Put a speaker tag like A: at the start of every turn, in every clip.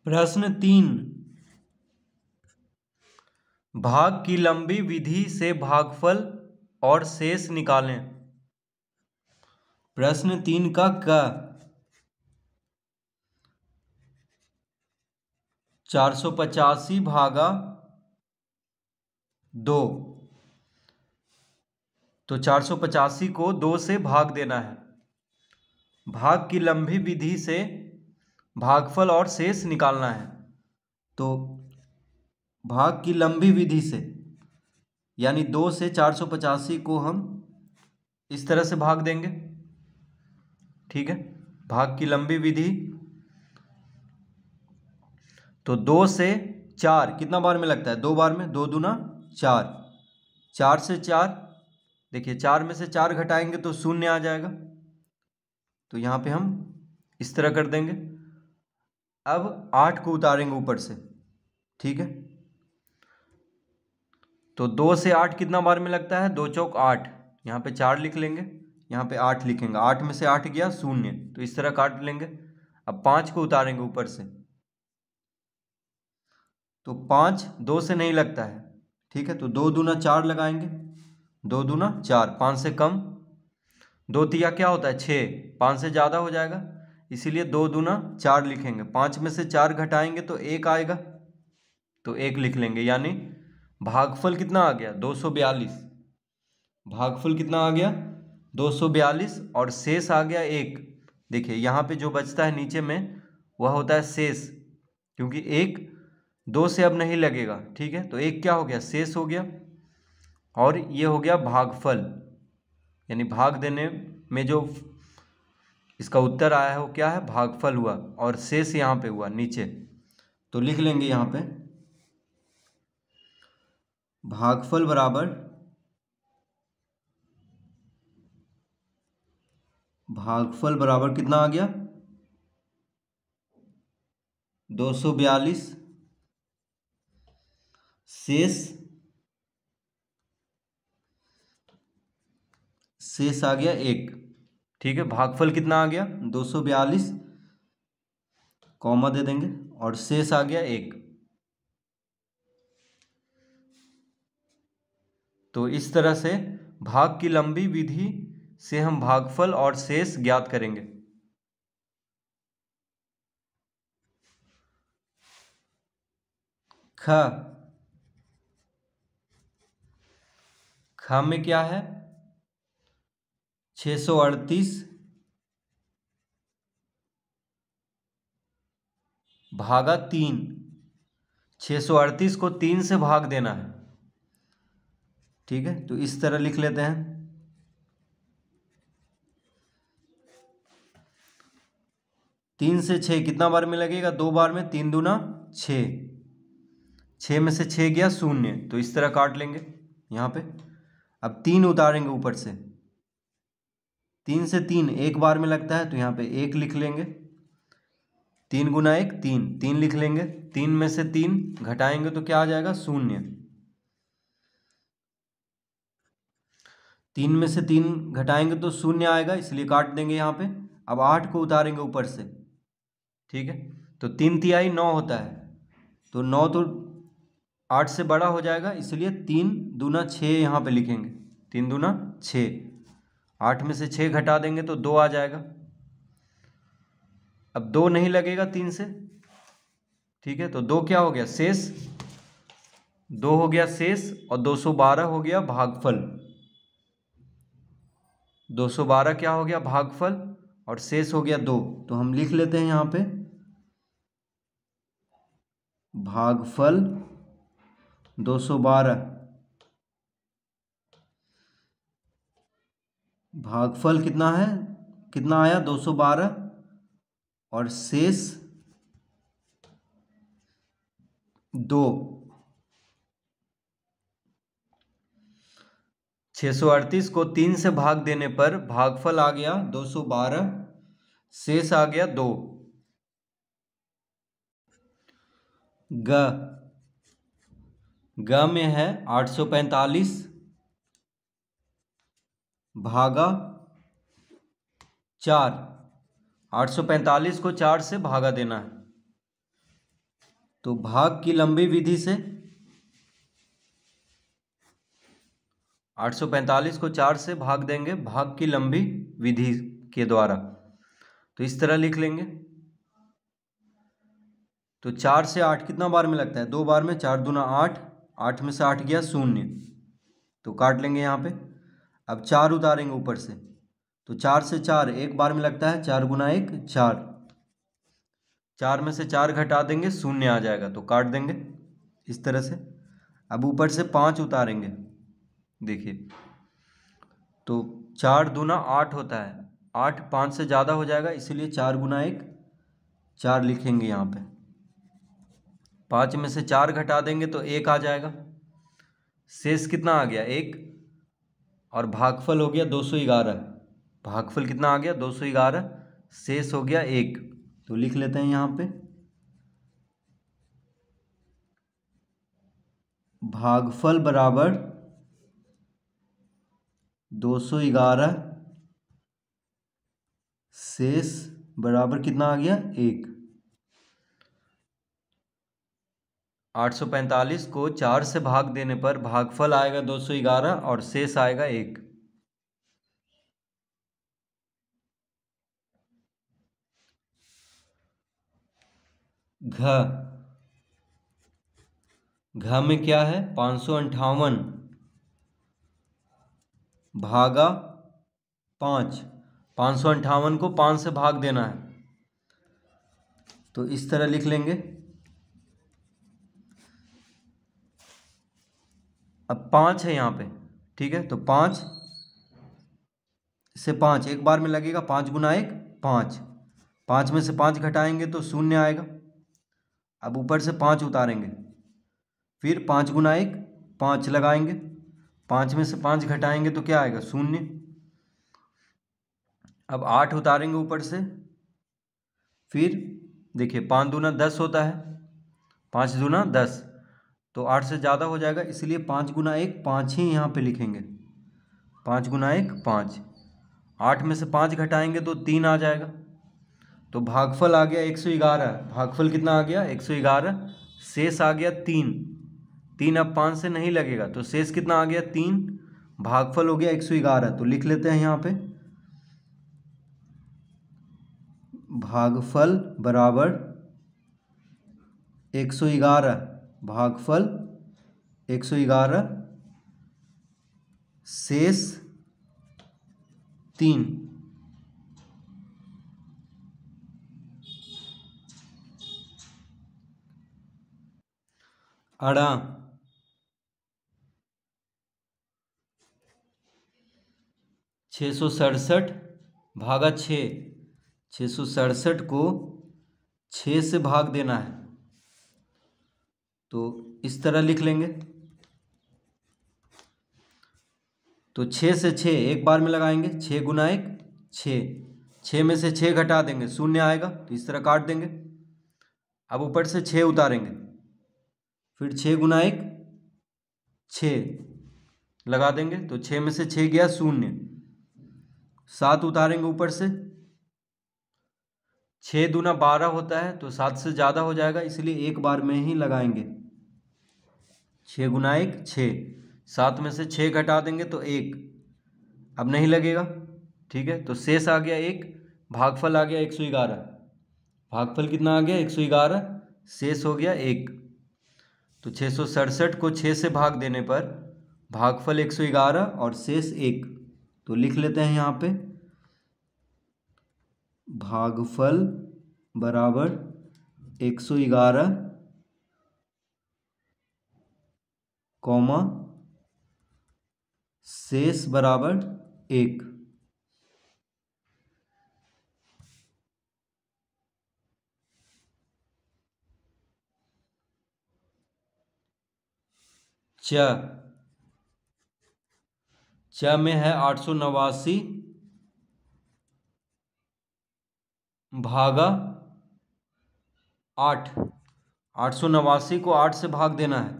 A: प्रश्न 3, भाग की लंबी विधि से भागफल और शेष निकालें। प्रश्न 3 का क 485 भागा 2, तो 485 को 2 से भाग देना है। भाग की लंबी विधि से भागफल और शेष निकालना है। तो भाग की लंबी विधि से यानी 2 से 485 को हम इस तरह से भाग देंगे। ठीक है, भाग की लंबी विधि, तो 2 से 4 कितना बार में लगता है? 2 बार में। 2 दूना 4, 4 से 4, देखिए 4 में से 4 घटाएंगे तो 0 आ जाएगा। तो यहाँ पे हम इस तरह कर देंगे। अब 8 को उतारेंगे ऊपर से। ठीक है, तो 2 से 8 कितना बार में लगता है? 2 चौक 8, यहाँ पे 4 लिख लेंगे, यहाँ पे 8 लिखेंगे। 8 में से 8 गया 0, तो इस तरह काट लेंगे। अब 5 को उतारेंगे ऊपर से, तो 5 2 से नहीं लगता है। ठीक है, तो 2 दूना 4 लगाएंगे। 2 दूना 4, 5 से कम। 2 तिया क्या होता है? 6, 5 से ज़्यादा हो जाएगा, इसीलिए 2 दूना 4 लिखेंगे। 5 में से 4 घटाएंगे तो 1 आएगा, तो 1 लिख लेंगे। यानी भागफल कितना आ गया? 242। भागफल कितना आ गया? 242, और शेष आ गया 1। देखिए यहाँ पे जो बचता है नीचे में वह होता है शेष, क्योंकि 1 2 से अब नहीं लगेगा। ठीक है, तो 1 क्या हो गया? शेष हो गया। और ये हो गया भागफल, यानी भाग देने में जो इसका उत्तर आया है वो क्या है? भागफल हुआ, और शेष यहाँ पे हुआ नीचे। तो लिख लेंगे यहाँ पे भागफल बराबर कितना आ गया? 242, शेष आ गया 1। ठीक है, भागफल कितना आ गया? 242, कॉमा दे देंगे, और शेष आ गया 1। तो इस तरह से भाग की लंबी विधि से हम भागफल और शेष ज्ञात करेंगे। ख में क्या है? 638 भागा 3। 638 को 3 से भाग देना है। ठीक है, तो इस तरह लिख लेते हैं। 3 से 6 कितना बार में लगेगा? 2 बार में। 3 दूना 6, 6 में से 6 गया 0, तो इस तरह काट लेंगे यहाँ पे। अब 3 उतारेंगे ऊपर से। 3 से 3 1 बार में लगता है, तो यहाँ पे 1 लिख लेंगे। 3 गुना 1 3, 3 लिख लेंगे। 3 में से 3 घटाएंगे तो क्या आ जाएगा? 0। 3 में से 3 घटाएंगे तो 0 आएगा, इसलिए काट देंगे यहाँ पे। अब 8 को उतारेंगे ऊपर से। ठीक है, तो 3 तिहाई 9 होता है, तो 9 तो 8 से बड़ा हो जाएगा, इसलिए 3 दूना 6 यहाँ पे लिखेंगे। 3 दूना 6, 8 में से 6 घटा देंगे तो 2 आ जाएगा। अब 2 नहीं लगेगा 3 से। ठीक है, तो 2 क्या हो गया? शेष। 2 हो गया शेष, और 212 हो गया भागफल। 212 क्या हो गया? भागफल, और शेष हो गया 2। तो हम लिख लेते हैं यहाँ पे भागफल 212। भागफल कितना है? कितना आया? 212, और शेष 2। 638 को 3 से भाग देने पर भागफल आ गया 212, शेष आ गया 2। ग में है 845 भागा 4। 845 को 4 से भागा देना है। तो भाग की लंबी विधि से 845 को 4 से भाग देंगे भाग की लंबी विधि के द्वारा, तो इस तरह लिख लेंगे। तो 4 से 8 कितना बार में लगता है? 2 बार में। 4 दूना 8, 8 में से 8 गया 0, तो काट लेंगे यहाँ पे। अब 4 उतारेंगे ऊपर से, तो 4 से 4 एक बार में लगता है। 4 गुना 1 4, 4 में से 4 घटा देंगे 0 आ जाएगा, तो काट देंगे इस तरह से। अब ऊपर से 5 उतारेंगे, देखिए, तो 4 दूना 8 होता है, 8 5 से ज़्यादा हो जाएगा, इसीलिए 4 गुना 1 4 लिखेंगे यहाँ पे। 5 में से 4 घटा देंगे तो 1 आ जाएगा। शेष कितना आ गया? 1, और भागफल हो गया 211। भागफल कितना आ गया? 211। शेष हो गया 1, तो लिख लेते हैं यहाँ पे भागफल बराबर 211, शेष बराबर कितना आ गया? 1। 845 को 4 से भाग देने पर भागफल आएगा 211 और शेष आएगा 1। घ में क्या है? 558 भागा 5। 558 को 5 से भाग देना है, तो इस तरह लिख लेंगे। अब 5 है यहाँ पे, ठीक है, तो 5 से 5 एक बार में लगेगा। 5 गुना 1 5, 5 में से 5 घटाएंगे तो 0 आएगा। अब ऊपर से 5 उतारेंगे, फिर 5 गुना 1 5 लगाएंगे, 5 में से 5 घटाएंगे तो क्या आएगा? 0। अब 8 उतारेंगे ऊपर से, फिर देखिए 5 दूना 10 होता है, 5 दूना 10, तो 8 से ज़्यादा हो जाएगा, इसलिए 5 गुना 1 5 ही यहाँ पे लिखेंगे। 5 गुना 1 5, 8 में से 5 घटाएंगे तो 3 आ जाएगा, तो भागफल आ गया 111। भागफल कितना आ गया? 111। शेष आ गया 3। 3 अब 5 से नहीं लगेगा, तो शेष कितना आ गया? 3। भागफल हो गया 111, तो लिख लेते हैं यहाँ पे भागफल बराबर 111, भागफल 111, शेष 3। अड़ा 667 भागा 6। 667 को 6 से भाग देना है, तो इस तरह लिख लेंगे। तो 6 से 6 एक बार में लगाएंगे, 6 गुना 1 6, 6 में से 6 घटा देंगे 0 आएगा, तो इस तरह काट देंगे। अब ऊपर से 6 उतारेंगे, फिर 6 गुना 1 6 लगा देंगे, तो 6 में से 6 गया 0। 7 उतारेंगे ऊपर से, 6 दूना 12 होता है, तो 7 से ज़्यादा हो जाएगा, इसलिए एक बार में ही लगाएंगे। 6 गुना 1 6, 7 में से 6 घटा देंगे तो 1, अब नहीं लगेगा, ठीक है, तो शेष आ गया 1। भागफल आ गया 111। भागफल कितना आ गया? 111। शेष हो गया 1। तो 667 को 6 से भाग देने पर भागफल 111 और शेष 1, तो लिख लेते हैं यहाँ पे भागफल बराबर 111 कॉमा शेष बराबर 1। च में है 889 भागा 8। 889 को 8 से भाग देना है,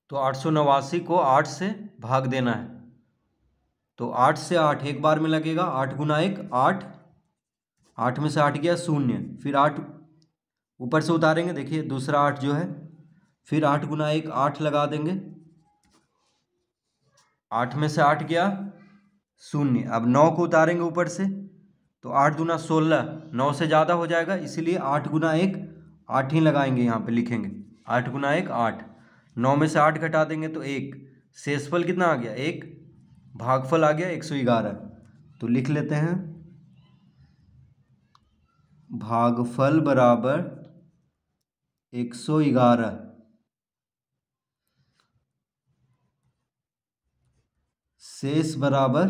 A: तो 889 को 8 से भाग देना है, तो 8 से 8 एक बार में लगेगा। 8 गुना 1 8, 8 में से 8 गया 0, फिर 8 ऊपर से उतारेंगे, देखिए दूसरा 8 जो है, फिर 8 गुना 1 8 लगा देंगे, 8 में से 8 गया 0, अब 9 को उतारेंगे ऊपर से, तो 8 दूना 16, 9 से ज़्यादा हो जाएगा, इसीलिए 8 गुना 1 8 ही लगाएंगे, यहाँ पे लिखेंगे 8 गुना 1 8, 9 में से 8 घटा देंगे तो 1, शेषफल कितना आ गया 1, भागफल आ गया 111, तो लिख लेते हैं भागफल बराबर 111, शेष बराबर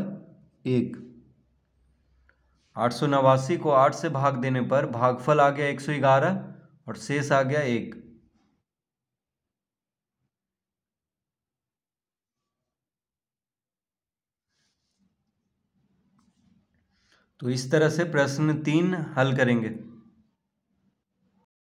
A: 1। 889 को 8 से भाग देने पर भागफल आ गया 111 और शेष आ गया 1। तो इस तरह से प्रश्न 3 हल करेंगे।